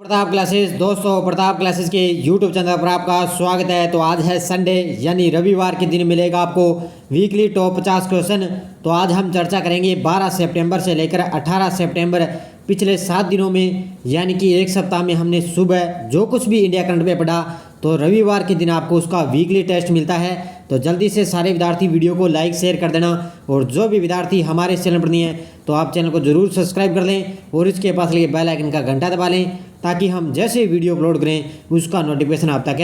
Pratap classes दोस्तों, Pratap classes के YouTube channel पर आपका स्वागत है। तो आज है संडे यानी रविवार के दिन मिलेगा आपको वीकली टॉप 50 क्वेश्चन। तो आज हम चर्चा करेंगे 12 सितंबर से लेकर 18 सितंबर पिछले 7 दिनों में, यानी कि एक सप्ताह में हमने सुबह जो कुछ भी इंडिया करंट में पढ़ा, तो रविवार के दिन आपको उसका वीकली टेस्ट मिलता है। तो जल्दी से सारे विद्यार्थी वीडियो को लाइक शेयर कर देना, और जो भी विद्यार्थी हमारे चैनल पर नहीं है तो आप चैनल को जरूर सब्सक्राइब कर लें और इसके पास लगे बेल आइकन का घंटा दबा लें, ताकि हम जैसे वीडियो अपलोड करें उसका नोटिफिकेशन आप तक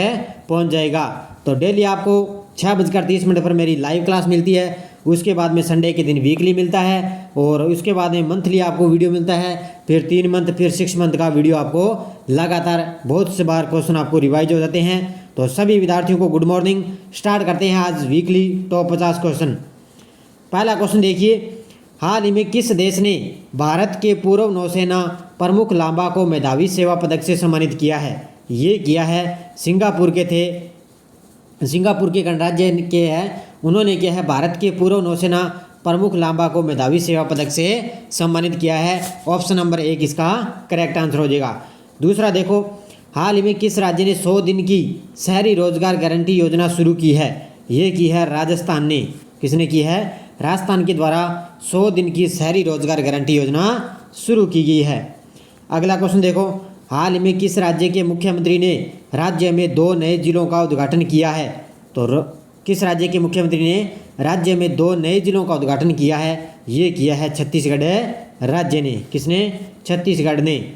पहुंच जाएगा। तो डेली आपको 6:30 पर मेरी लाइव क्लास मिलती है। उसके बाद में संडे के दिन वीकली मिलता है, और उसके बाद में मंथली आपको वीडियो मिलता है। फिर 3 मंथ फिर 6 मंथ का वीडियो आपको लगातार बहुत से बार क्वेश्चन आपको रिवाइज हो जाते हैं। तो सभी विद्यार्थियों को गुड मॉर्निंग। स्टार्ट करते हैं आज वीकली टॉप 50 क्वेश्चन। पहला क्वेश्चन देखिए, हाल ही में किस देश ने भारत के पूर्व नौसेना प्रमुख लांबा को मेधावी सेवा पदक से सम्मानित किया है? ये किया है सिंगापुर के थे, सिंगापुर के गणराज्य के हैं। उन्होंने किया है भारत के पूर्व नौसेना प्रमुख लांबा को मेधावी सेवा पदक से सम्मानित किया है। ऑप्शन नंबर 1 इसका करेक्ट आंसर हो जाएगा। दूसरा देखो, हाल ही में किस राज्य ने 100 दिन की शहरी रोजगार गारंटी योजना शुरू की है? ये की है राजस्थान ने। किसने की है? राजस्थान के द्वारा 100 दिन की शहरी रोजगार गारंटी योजना शुरू की गई है। अगला क्वेश्चन देखो, हाल ही में किस राज्य के मुख्यमंत्री ने राज्य में 2 नए जिलों का उद्घाटन किया है? तो किस राज्य के मुख्यमंत्री ने राज्य में 2 नए जिलों का उद्घाटन किया है? ये किया है छत्तीसगढ़ राज्य ने। किसने? छत्तीसगढ़ ने।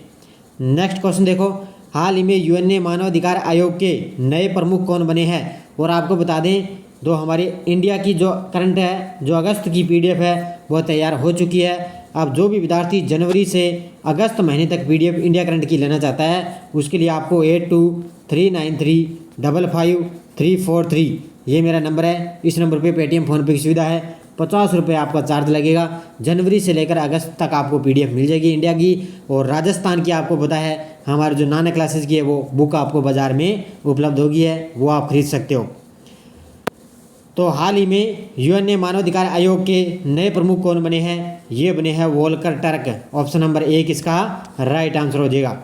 नेक्स्ट क्वेश्चन देखो, हाल ही में यूएन मानवाधिकार आयोग के नए प्रमुख कौन बने हैं? और आपको बता दें, जो हमारे इंडिया की जो करंट है, जो अगस्त की पीडीएफ है, वो तैयार हो चुकी है। अब जो भी विद्यार्थी जनवरी से अगस्त महीने तक पीडीएफ इंडिया करंट की लेना चाहता है, उसके लिए आपको 8239355343 ये मेरा नंबर है। इस नंबर पे पेटीएम फ़ोनपे की सुविधा है। 50 रुपये आपका चार्ज लगेगा। जनवरी से लेकर अगस्त तक आपको पीडीएफ मिल जाएगी इंडिया की। और राजस्थान की आपको पता है, हमारे जो नाना क्लासेस की है वो बुक आपको बाज़ार में उपलब्ध होगी है, वो आप खरीद सकते हो। तो हाल ही में यूएन मानवाधिकार आयोग के नए प्रमुख कौन बने हैं? ये बने हैं वोल्कर टर्क। ऑप्शन नंबर 1 इसका राइट आंसर हो जाएगा।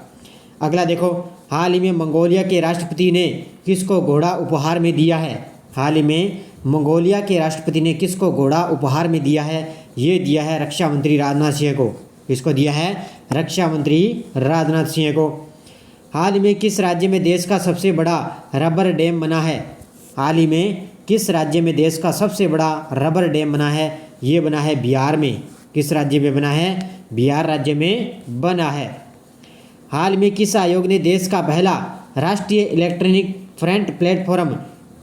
अगला देखो, हाल ही में मंगोलिया के राष्ट्रपति ने किसको घोड़ा उपहार में दिया है? हाल ही में मंगोलिया के राष्ट्रपति ने किसको घोड़ा उपहार में दिया है? ये दिया है रक्षा मंत्री राजनाथ सिंह को। किसको दिया है? रक्षा मंत्री राजनाथ सिंह को। हाल ही में किस राज्य में देश का सबसे बड़ा रबर डैम बना है? हाल ही में किस राज्य में देश का सबसे बड़ा रबर डैम बना है? ये बना है बिहार में। किस राज्य में बना है? बिहार राज्य में बना है। हाल में किस आयोग ने देश का पहला राष्ट्रीय इलेक्ट्रॉनिक फ्रंट प्लेटफॉर्म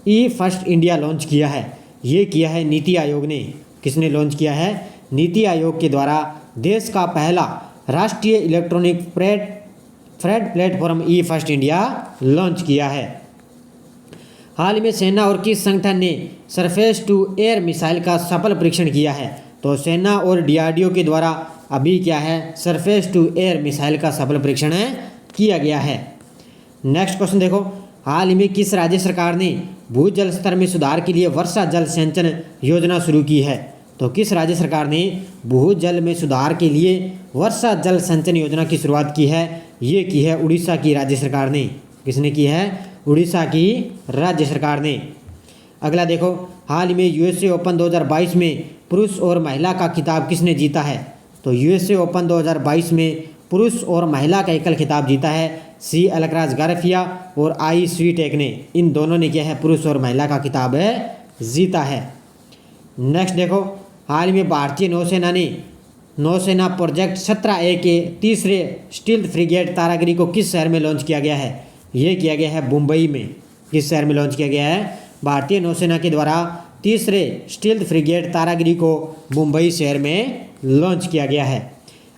ई फर्स्ट इंडिया लॉन्च किया है? ये किया है नीति आयोग ने। किसने लॉन्च किया है? नीति आयोग के द्वारा देश का पहला राष्ट्रीय इलेक्ट्रॉनिक फ्रंट प्लेटफॉर्म ई फर्स्ट इंडिया लॉन्च किया है। हाल में सेना और किस संगठन ने सरफेस टू एयर मिसाइल का सफल परीक्षण किया है? तो सेना और डीआरडीओ के द्वारा अभी क्या है? सरफेस टू एयर मिसाइल का सफल परीक्षण किया गया है। नेक्स्ट क्वेश्चन देखो, हाल ही में किस राज्य सरकार ने भूजल स्तर में सुधार के लिए वर्षा जल सिंचन योजना शुरू की है? तो किस राज्य सरकार ने भूजल में सुधार के लिए वर्षा जल सिंचन योजना की शुरुआत की है? ये की है उड़ीसा की राज्य सरकार ने। किसने की है? उड़ीसा की राज्य सरकार ने। अगला देखो, हाल ही में यूएसए ओपन 2022 में पुरुष और महिला का खिताब किसने जीता है? तो यूएसए ओपन 2022 में पुरुष और महिला का एकल खिताब जीता है सी अल्कराज गारफिया और आई स्वीटेक ने। इन दोनों ने क्या है? पुरुष और महिला का खिताब जीता है। नेक्स्ट देखो, हाल ही में भारतीय नौसेना ने नौसेना प्रोजेक्ट 17A के तीसरे स्टील्थ फ्रिगेट तारागिरी को किस शहर में लॉन्च किया गया है? ये किया गया है मुंबई में। किस शहर में लॉन्च किया गया है? भारतीय नौसेना के द्वारा तीसरे स्टील्थ फ्रिगेट तारागिरी को मुंबई शहर में लॉन्च किया गया है।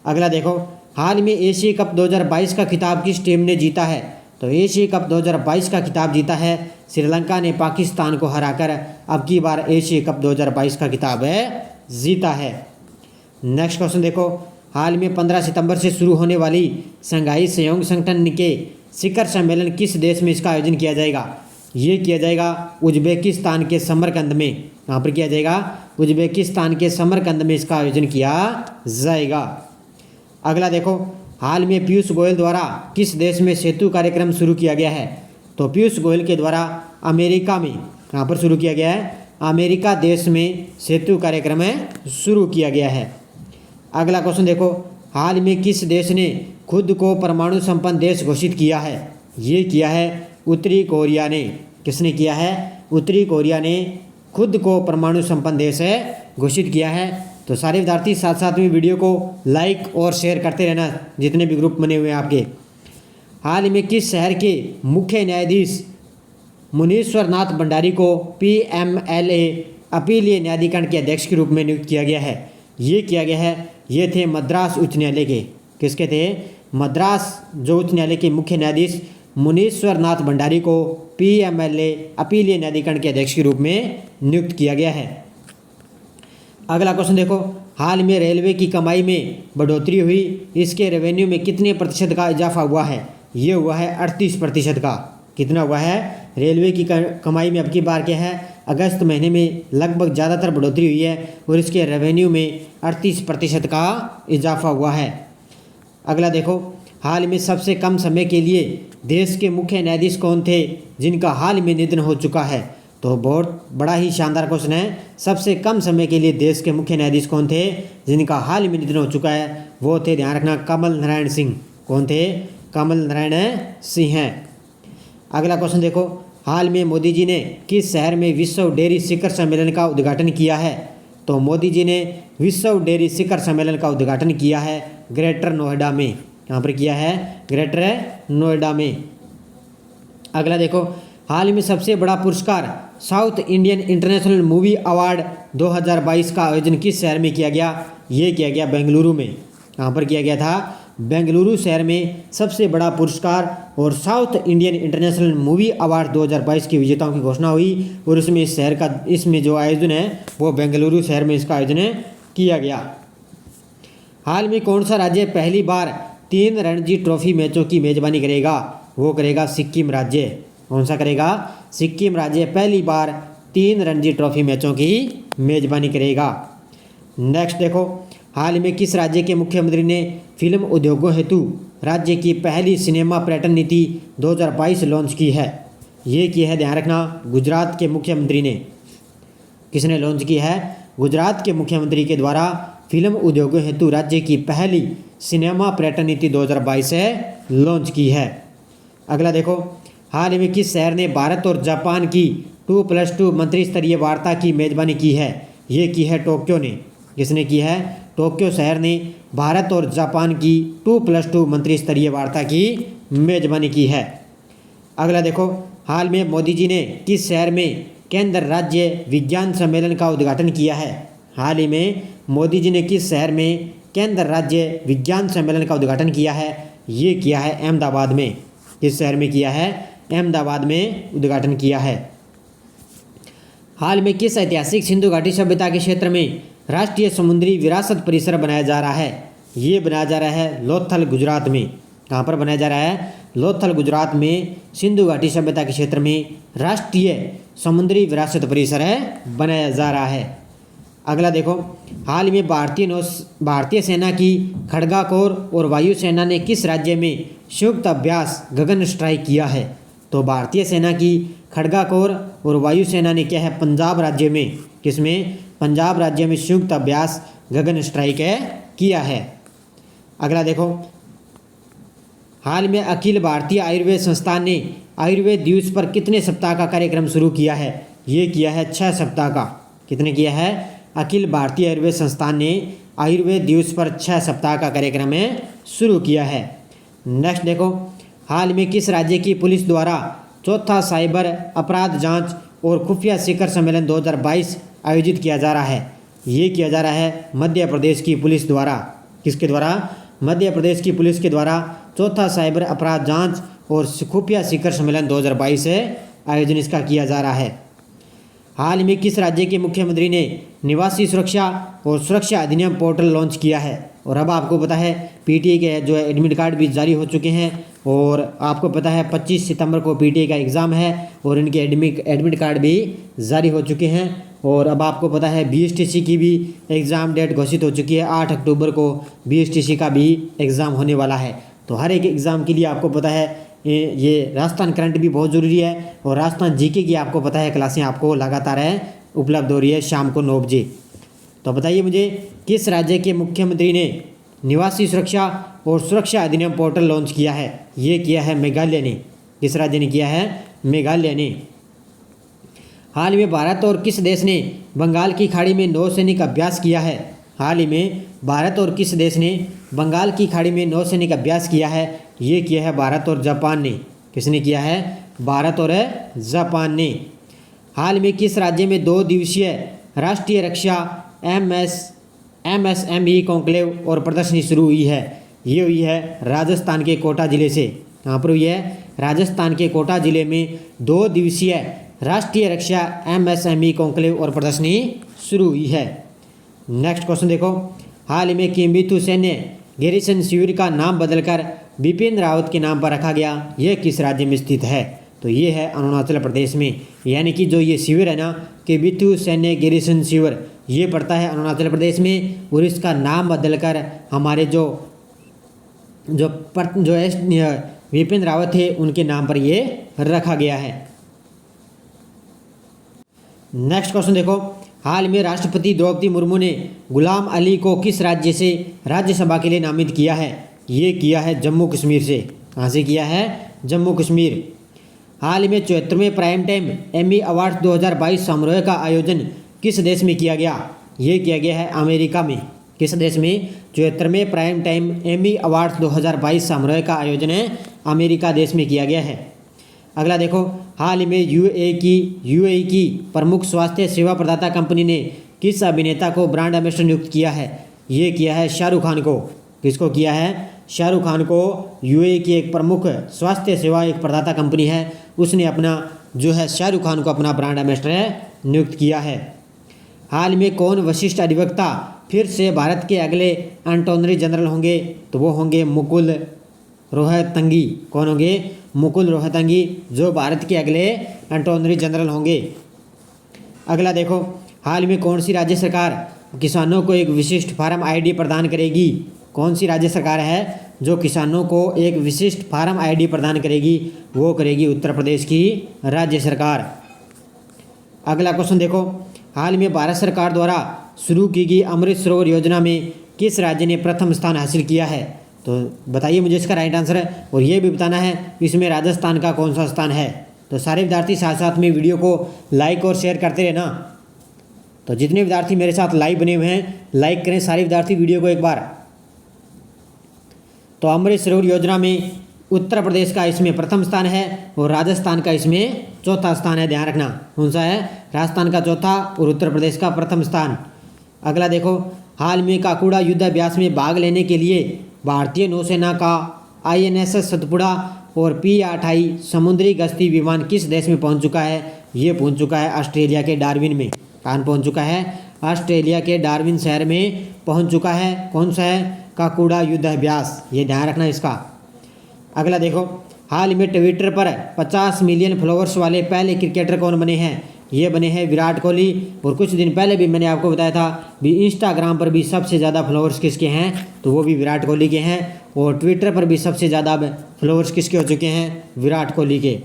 अगला देखो, हाल में एशिया कप 2022 का खिताब किस टीम ने जीता है? तो एशिया कप 2022 का खिताब जीता है श्रीलंका ने पाकिस्तान को हराकर अब की बार एशिया कप 2022 का खिताब जीता है। नेक्स्ट क्वेश्चन देखो, हाल में 15 सितंबर से शुरू होने वाली शंघाई सहयोग संगठन के शिखर सम्मेलन किस देश में इसका आयोजन किया जाएगा? ये किया जाएगा उज्बेकिस्तान के समरकंद में। यहाँ पर किया जाएगा उज्बेकिस्तान के समरकंद में इसका आयोजन किया जाएगा। अगला देखो, हाल में पीयूष गोयल द्वारा किस देश में सेतु कार्यक्रम शुरू किया गया है? तो पीयूष गोयल के द्वारा अमेरिका में, कहाँ पर शुरू किया गया है? अमेरिका देश में सेतु कार्यक्रम शुरू किया गया है। अगला क्वेश्चन देखो, हाल में किस देश ने खुद को परमाणु संपन्न देश घोषित किया है? ये किया है उत्तरी कोरिया ने। किसने किया है? उत्तरी कोरिया ने खुद को परमाणु संपन्न देश घोषित किया है। तो सारे विद्यार्थी साथ साथ में वीडियो को लाइक और शेयर करते रहना, जितने भी ग्रुप बने हुए हैं आपके। हाल में किस शहर के मुख्य न्यायाधीश मुनीश्वर नाथ भंडारी को PMLA अपीलीय न्यायाधिकरण के अध्यक्ष के रूप में नियुक्त किया गया है? ये किया गया है, ये थे मद्रास उच्च न्यायालय के। किसके थे? मद्रास जो उच्च न्यायालय के मुख्य न्यायाधीश मुनीश्वर नाथ भंडारी को PMLA अपीलीय न्यायाधिकरण के अध्यक्ष के रूप में नियुक्त किया गया है। अगला क्वेश्चन देखो, हाल में रेलवे की कमाई में बढ़ोतरी हुई, इसके रेवेन्यू में कितने प्रतिशत का इजाफा हुआ है? ये हुआ है 38% का। कितना हुआ है? रेलवे की कमाई में अब की बार क्या है? अगस्त महीने में लगभग ज़्यादातर बढ़ोतरी हुई है और इसके रेवेन्यू में 38% का इजाफा हुआ है। अगला देखो, हाल में सबसे कम समय के लिए देश के मुख्य न्यायाधीश कौन थे जिनका हाल में निधन हो चुका है? तो बहुत बड़ा ही शानदार क्वेश्चन है। सबसे कम समय के लिए देश के मुख्य न्यायाधीश कौन थे जिनका हाल में निधन हो चुका है? वो थे, ध्यान रखना, कमल नारायण सिंह। कौन थे? कमल नारायण सिंह हैं। अगला क्वेश्चन देखो, हाल में मोदी जी ने किस शहर में विश्व डेयरी शिखर सम्मेलन का उद्घाटन किया है? तो मोदी जी ने विश्व डेयरी शिखर सम्मेलन का उद्घाटन किया है ग्रेटर नोएडा में। कहाँ पर किया है? ग्रेटर नोएडा में। अगला देखो, हाल में सबसे बड़ा पुरस्कार south Indian international movie award 2022 का आयोजन किस शहर में किया गया? ये किया गया बेंगलुरु में। कहाँ पर किया गया था? बेंगलुरु शहर में सबसे बड़ा पुरस्कार और south Indian international movie award 2022 के विजेताओं की घोषणा हुई और इसमें इस शहर का, इसमें जो आयोजन है वो बेंगलुरु शहर में इसका आयोजन किया गया। हाल में कौन सा राज्य पहली बार 3 रणजी ट्रॉफी मैचों की मेजबानी करेगा? वो करेगा सिक्किम राज्य। कौन सा करेगा? सिक्किम राज्य पहली बार 3 रणजी ट्रॉफी मैचों की मेजबानी करेगा। नेक्स्ट देखो, हाल में किस राज्य के मुख्यमंत्री ने फिल्म उद्योगों हेतु राज्य की पहली सिनेमा पर्यटन नीति 2022 लॉन्च की है? ये की है, ध्यान रखना, गुजरात के मुख्यमंत्री ने। किसने लॉन्च की है? गुजरात के मुख्यमंत्री के द्वारा फिल्म उद्योगों हेतु राज्य की पहली सिनेमा पर्यटन नीति 2022 लॉन्च की है। अगला देखो, हाल में किस शहर ने भारत और जापान की 2+2 मंत्री स्तरीय वार्ता की मेजबानी की है? ये की है टोक्यो ने। किसने की है? टोक्यो शहर ने भारत और जापान की 2+2 मंत्री स्तरीय वार्ता की मेजबानी की है। अगला देखो, हाल में मोदी जी ने किस शहर में केंद्र राज्य विज्ञान सम्मेलन का उद्घाटन किया है? हाल ही में मोदी जी ने किस शहर में केंद्र राज्य विज्ञान सम्मेलन का उद्घाटन किया है? ये किया है अहमदाबाद में। किस शहर में किया है? अहमदाबाद में उद्घाटन किया है। हाल में किस ऐतिहासिक सिंधु घाटी सभ्यता के क्षेत्र में राष्ट्रीय समुद्री विरासत परिसर बनाया जा रहा है? ये बनाया जा रहा है लोथल, गुजरात में। कहाँ पर बनाया जा रहा है? लोथल, गुजरात में सिंधु घाटी सभ्यता के क्षेत्र में राष्ट्रीय समुद्री विरासत परिसर बनाया जा रहा है। अगला देखो, हाल में भारतीय सेना की खड़गा कोर और वायुसेना ने किस राज्य में संयुक्त अभ्यास गगन स्ट्राइक किया है? तो भारतीय सेना की खड़गा कोर और वायुसेना ने क्या है? पंजाब राज्य में। किसमें? पंजाब राज्य में संयुक्त अभ्यास गगन स्ट्राइक किया है। अगला देखो, हाल में अखिल भारतीय आयुर्वेद संस्थान ने आयुर्वेद दिवस पर कितने सप्ताह का कार्यक्रम शुरू किया है? ये किया है 6 सप्ताह का। कितने किया है? अखिल भारतीय आयुर्वेद संस्थान ने आयुर्वेद दिवस पर 6 सप्ताह का कार्यक्रम शुरू किया है। नेक्स्ट देखो, हाल में किस राज्य की पुलिस द्वारा चौथा साइबर अपराध जांच और खुफिया शिखर सम्मेलन 2022 आयोजित किया जा रहा है? ये किया जा रहा है मध्य प्रदेश की पुलिस द्वारा। किसके द्वारा? मध्य प्रदेश की पुलिस के द्वारा चौथा साइबर अपराध जांच और खुफिया शिखर सम्मेलन 2022 आयोजन इसका किया जा रहा है। हाल में किस राज्य के मुख्यमंत्री ने निवासी सुरक्षा और सुरक्षा अधिनियम पोर्टल लॉन्च किया है? और अब आपको पता है पीटीए के जो है एडमिट कार्ड भी जारी हो चुके हैं और आपको पता है 25 सितंबर को पीटीए का एग्ज़ाम है और इनके एडमिट कार्ड भी जारी हो चुके हैं। और अब आपको पता है बीएसटीसी की भी एग्ज़ाम डेट घोषित हो चुकी है। 8 अक्टूबर को बीएसटीसी का भी एग्ज़ाम होने वाला है। तो हर एक एग्ज़ाम के लिए आपको पता है ये राजस्थान करंट भी बहुत ज़रूरी है और राजस्थान जीके की आपको पता है क्लासें आपको लगातार उपलब्ध हो रही है शाम को 9 बजे। तो बताइए मुझे किस राज्य के मुख्यमंत्री ने निवासी सुरक्षा और सुरक्षा अधिनियम पोर्टल लॉन्च किया है? ये किया है मेघालय ने। किस राज्य ने किया है? मेघालय ने। हाल ही में भारत और किस देश ने बंगाल की खाड़ी में नौसैनिक अभ्यास किया है? हाल ही में भारत और किस देश ने बंगाल की खाड़ी में नौसैनिक अभ्यास किया है? ये किया है भारत और जापान ने। किसने किया है? भारत और जापान ने। हाल में किस राज्य में 2 दिवसीय राष्ट्रीय रक्षा MSME कॉन्क्लेव और प्रदर्शनी शुरू हुई है? ये हुई है राजस्थान के कोटा जिले से। कहाँ पर हुई है? राजस्थान के कोटा जिले में 2 दिवसीय राष्ट्रीय रक्षा MSME कॉन्क्लेव और प्रदर्शनी शुरू हुई है। नेक्स्ट क्वेश्चन देखो, हाल ही में किम्बिथु सैन्य गैरिसन शिविर का नाम बदलकर बिपिन रावत के नाम पर रखा गया। यह किस राज्य में स्थित है? तो ये है अरुणाचल प्रदेश में। यानी कि जो ये शिविर है ना किम्बिथु सैन्य गैरिसन शिविर, ये पड़ता है अरुणाचल प्रदेश में और इसका नाम बदलकर हमारे जो बिपिन रावत है उनके नाम पर ये रखा गया है। नेक्स्ट क्वेश्चन देखो, हाल में राष्ट्रपति द्रौपदी मुर्मू ने गुलाम अली को किस राज्य से राज्यसभा के लिए नामित किया है? ये किया है जम्मू कश्मीर से। कहाँ से किया है? जम्मू कश्मीर। हाल में 74वें प्राइम टाइम एमी अवार्ड्स 2022 समारोह का आयोजन किस देश में किया गया? ये किया गया है अमेरिका में। किस देश में? 74वें प्राइम टाइम एमी अवार्ड्स 2022 समारोह का आयोजन अमेरिका देश में किया गया है। अगला देखो, हाल ही में यूएई की प्रमुख स्वास्थ्य सेवा प्रदाता कंपनी ने किस अभिनेता को ब्रांड एम्बेसडर नियुक्त किया है? ये किया है शाहरुख खान को। किसको किया है? शाहरुख खान को। यूएई की एक प्रमुख स्वास्थ्य सेवा एक प्रदाता कंपनी है, उसने अपना जो है शाहरुख खान को अपना ब्रांड एम्बेसडर नियुक्त किया है। हाल में कौन वरिष्ठ अधिवक्ता फिर से भारत के अगले अटॉर्नी जनरल होंगे? तो वो होंगे मुकुल रोहतंगी। कौन होंगे? मुकुल रोहतंगी, जो भारत के अगले अटॉर्नी जनरल होंगे। अगला देखो, हाल में कौन सी राज्य सरकार किसानों को एक विशिष्ट फार्म आईडी प्रदान करेगी? कौन सी राज्य सरकार है जो किसानों को एक विशिष्ट फार्म आईडी प्रदान करेगी? वो करेगी उत्तर प्रदेश की राज्य सरकार। अगला क्वेश्चन देखो, हाल में भारत सरकार द्वारा शुरू की गई अमृत सरोवर योजना में किस राज्य ने प्रथम स्थान हासिल किया है? तो बताइए मुझे इसका राइट आंसर है और ये भी बताना है इसमें राजस्थान का कौन सा स्थान है। तो सारे विद्यार्थी साथ साथ में वीडियो को लाइक और शेयर करते रहना। तो जितने विद्यार्थी मेरे साथ लाइव बने हुए हैं लाइक करें सारे विद्यार्थी वीडियो को एक बार। तो अमृत सरोवर योजना में उत्तर प्रदेश का इसमें प्रथम स्थान है और राजस्थान का इसमें चौथा स्थान है। ध्यान रखना कौन सा है? राजस्थान का चौथा और उत्तर प्रदेश का प्रथम स्थान। अगला देखो, हाल में काकुड़ा युद्धाभ्यास में भाग लेने के लिए भारतीय नौसेना का INSS सतपुड़ा और P-28 समुद्री गश्ती विमान किस देश में पहुंच चुका है? ये पहुंच चुका है ऑस्ट्रेलिया के डार्विन में। कहाँ पहुंच चुका है? ऑस्ट्रेलिया के डार्विन शहर में पहुंच चुका है। कौन सा है? काकुड़ा युद्धाभ्यास। ये ध्यान रखना इसका। अगला देखो, हाल में ट्विटर पर 50 मिलियन फॉलोअर्स वाले पहले क्रिकेटर कौन बने हैं? ये बने हैं विराट कोहली। और कुछ दिन पहले भी मैंने आपको बताया था भी इंस्टाग्राम पर भी सबसे ज़्यादा फॉलोअर्स किसके हैं? तो वो भी विराट कोहली के हैं। और ट्विटर पर भी सबसे ज़्यादा फॉलोअर्स किसके हो चुके हैं? विराट कोहली के।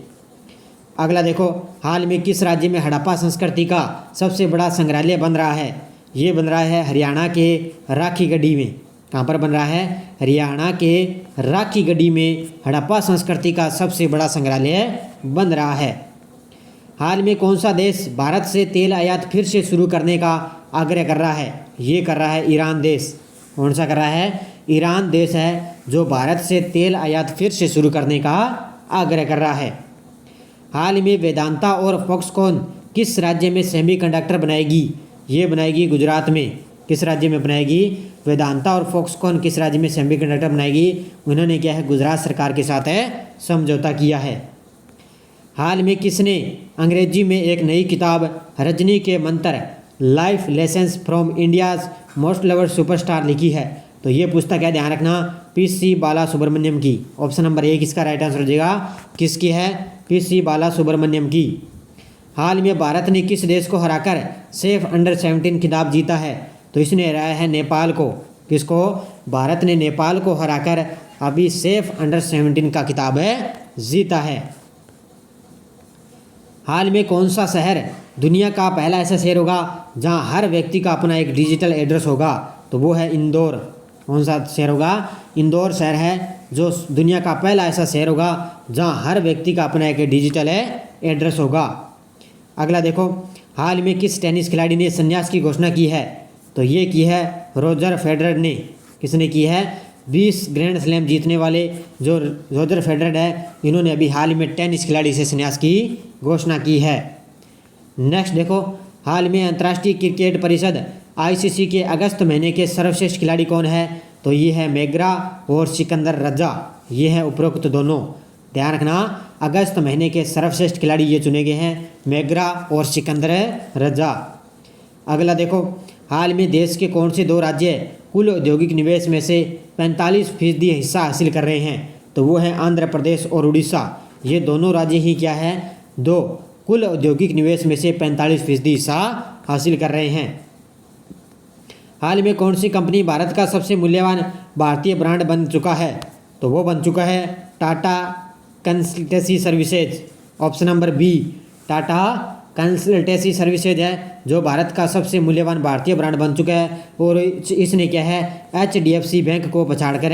अगला देखो, हाल में किस राज्य में हड़प्पा संस्कृति का सबसे बड़ा संग्रहालय बन रहा है? ये बन रहा है हरियाणा के राखीगढ़ी में। कहाँ पर बन रहा है? हरियाणा के राखीगढ़ी में हड़प्पा संस्कृति का सबसे बड़ा संग्रहालय बन रहा है। हाल में कौन सा देश भारत से तेल आयात फिर से शुरू करने का आग्रह कर रहा है? ये कर रहा है ईरान देश। कौन सा कर रहा है? ईरान देश है जो भारत से तेल आयात फिर से शुरू करने का आग्रह कर रहा है। हाल में वेदांता और फॉक्सकॉन किस राज्य में सेमीकंडक्टर बनाएगी? ये बनाएगी गुजरात में। किस राज्य में बनाएगी? वेदांता और फॉक्सकॉन किस राज्य में सेमीकंडक्टर बनाएगी? उन्होंने क्या है? गुजरात सरकार के साथ है समझौता किया है। हाल में किसने अंग्रेजी में एक नई किताब रजनी के mantra life lessons from India's most loved superstar लिखी है? तो ये पुस्तक है, ध्यान रखना, पीसी बाला सुब्रमण्यम की। ऑप्शन नंबर 1 इसका राइट आंसर हो जाएगा। किसकी है? पीसी बाला सुब्रमण्यम की। हाल में भारत ने किस देश को हराकर सेफ अंडर 17 खिताब जीता है? तो इसने हराया है नेपाल को। किसको? भारत ने नेपाल को हराकर अभी सेफ अंडर 17 का खिताब जीता है। हाल में कौन सा शहर दुनिया का पहला ऐसा शहर होगा जहां हर व्यक्ति का अपना एक डिजिटल एड्रेस होगा? तो वो है इंदौर। कौन सा शहर होगा? इंदौर शहर है जो दुनिया का पहला ऐसा शहर होगा जहां हर व्यक्ति का अपना एक डिजिटल एड्रेस होगा। अगला देखो, हाल में किस टेनिस खिलाड़ी ने संन्यास की घोषणा की है? तो ये की है रोजर फेडरर ने। किसने की है? 20 ग्रैंड स्लैम जीतने वाले जो रोजर फेडरर है, इन्होंने अभी हाल में टेनिस खिलाड़ी से संन्यास की घोषणा की है। नेक्स्ट देखो, हाल में अंतर्राष्ट्रीय क्रिकेट परिषद आईसीसी के अगस्त महीने के सर्वश्रेष्ठ खिलाड़ी कौन है? तो ये है मेगरा और सिकंदर रजा। ये है उपरोक्त दोनों। ध्यान रखना, अगस्त महीने के सर्वश्रेष्ठ खिलाड़ी ये चुने गए हैं, मेगरा और सिकंदर रजा। अगला देखो, हाल में देश के कौन से 2 राज्य कुल औद्योगिक निवेश में से 45% हिस्सा हासिल कर रहे हैं? तो वो है आंध्र प्रदेश और उड़ीसा। ये दोनों राज्य ही क्या है? 2 कुल औद्योगिक निवेश में से 45% हिस्सा हासिल कर रहे हैं। हाल में कौन सी कंपनी भारत का सबसे मूल्यवान भारतीय ब्रांड बन चुका है? तो वो बन चुका है Tata consultancy services. Option number B, Tata consultancy services है जो भारत का सबसे मूल्यवान भारतीय ब्रांड बन चुका है। और इसने क्या है? HDFC बैंक को पछाड़कर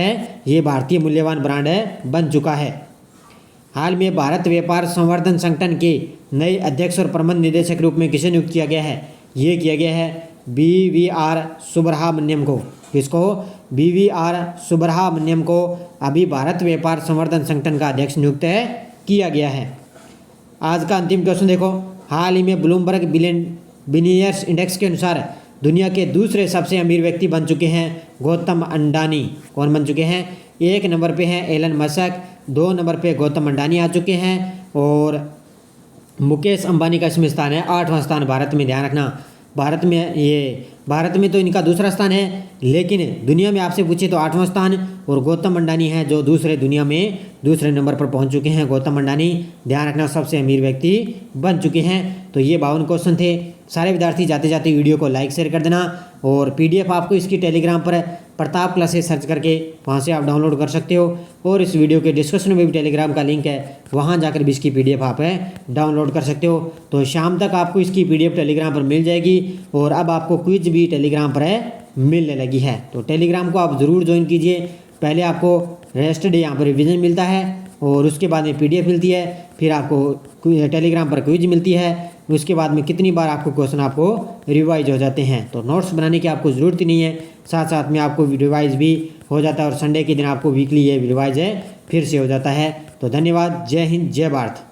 ये भारतीय मूल्यवान ब्रांड बन चुका है। हाल में भारत व्यापार संवर्धन संगठन के नए अध्यक्ष और प्रबंध निदेशक के रूप में किसे नियुक्त किया गया है? ये किया गया है BVR सुब्रहामण्यम को। किसको? BVR सुब्रहामण्यम को अभी भारत व्यापार संवर्धन संगठन का अध्यक्ष नियुक्त किया गया है। आज का अंतिम क्वेश्चन देखो, हाल ही में ब्लूमबर्ग बिलियनियर्स इंडेक्स के अनुसार दुनिया के दूसरे सबसे अमीर व्यक्ति बन चुके हैं गौतम अडानी। कौन बन चुके हैं? 1 नंबर पे हैं एलन मस्क, 2 नंबर पे गौतम अडानी आ चुके हैं और मुकेश अंबानी का इसमें स्थान है 8वां स्थान भारत में। ध्यान रखना, भारत में तो इनका दूसरा स्थान है, लेकिन दुनिया में आपसे पूछे तो 8वां स्थान। और गौतम अडानी है जो दुनिया में दूसरे नंबर पर पहुंच चुके हैं। गौतम अडानी, ध्यान रखना, सबसे अमीर व्यक्ति बन चुके हैं। तो ये 52 क्वेश्चन थे। सारे विद्यार्थी जाते जाते वीडियो को लाइक शेयर कर देना और PDF आपको इसकी टेलीग्राम पर प्रताप क्लासेस सर्च करके वहाँ से आप डाउनलोड कर सकते हो। और इस वीडियो के डिस्क्रिप्शन में भी टेलीग्राम का लिंक है, वहाँ जाकर भी इसकी PDF आप डाउनलोड कर सकते हो। तो शाम तक आपको इसकी PDF टेलीग्राम पर मिल जाएगी और अब आपको क्विज भी टेलीग्राम पर मिलने लगी है। तो टेलीग्राम को आप ज़रूर ज्वाइन कीजिए। पहले आपको रजिस्टर्ड यहाँ पर रिविजन मिलता है और उसके बाद में PDF मिलती है, फिर आपको टेलीग्राम पर क्विज मिलती है, उसके बाद में कितनी बार आपको क्वेश्चन आपको रिवाइज हो जाते हैं। तो नोट्स बनाने की आपको ज़रूरत ही नहीं है, साथ साथ में आपको रिवाइज भी हो जाता है और संडे के दिन आपको वीकली ये रिवाइज फिर से हो जाता है। तो धन्यवाद, जय हिंद, जय भारत।